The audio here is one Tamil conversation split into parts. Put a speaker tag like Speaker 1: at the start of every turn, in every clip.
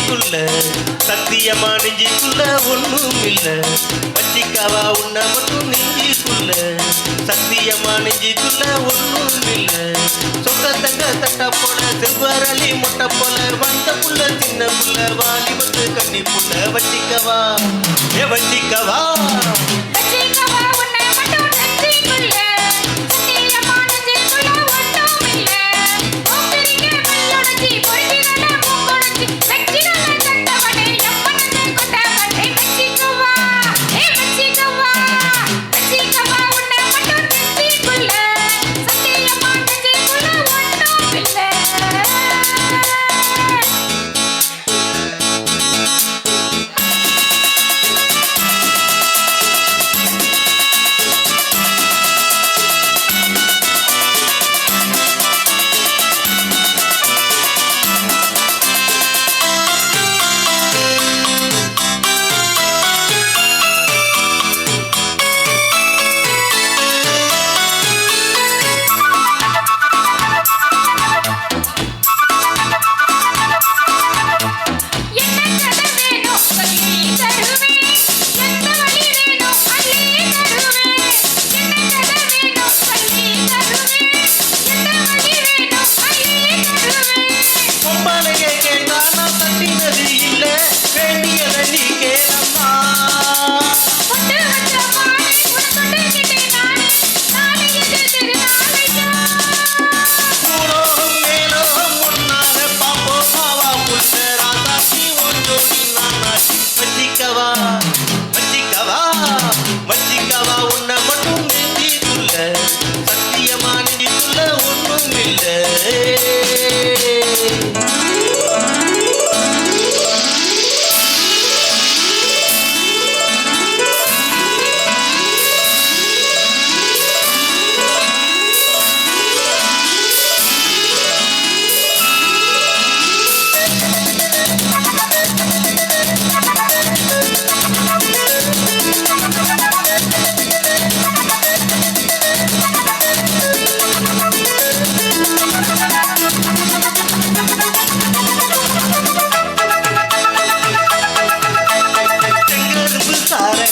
Speaker 1: நெஞ்சிக்குள்ள சத்தியமா நெஞ்சிக்குள்ள ஒண்ணும் இல்ல வச்சிக்கவா உன்னை மட்டும் நெஞ்சிக்குள்ள சத்தியமா நெஞ்சிக்குள்ள ஒண்ணும் இல்ல சொந்த தங்க தட்ட போல செவ்வரளி முட்டை போல வந்த புள்ள சின்ன புள்ள வாலி வந்து கண்ணி புள்ள வச்சிக்கவா வச்சிக்கவா வச்சிக்கவா உன்னை மட்டும் நெஞ்சிக்குள்ள சத்தியமா நெஞ்சிக்குள்ள ஒண்ணும் இல்லை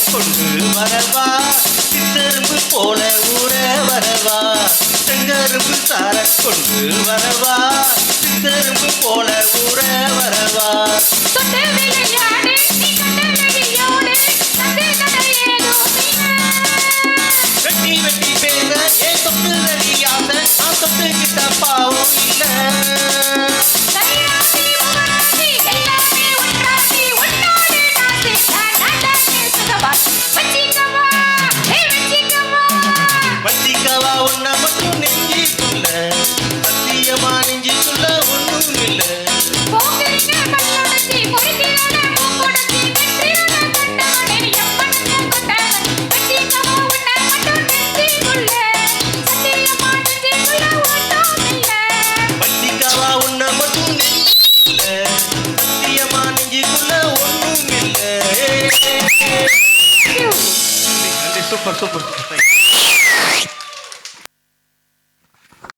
Speaker 1: கொண்டு வரவா சித்தரும்பு போல ஊற வரவா செங்கரும்பு சார கொண்டு வரவா சித்தரும்பு போல ஊற வரவா வெட்டி வெட்டி பேச ஏன் தொட்டு நடியாச நான் தொட்டுக்கிட்ட பாவம் இல்லை வச்சிக்கவா உன்னை மட்டும் நெஞ்சிக்குள்ள சத்தியமா நெஞ்சிக்குள்ள ஒண்ணும் இல்ல வச்சிக்கவா உன்னை மட்டும் நெஞ்சிக்குள்ள சத்தியமா நெஞ்சிக்குள்ள ஒண்ணும் இல்ல சூப்பர் சூப்பர்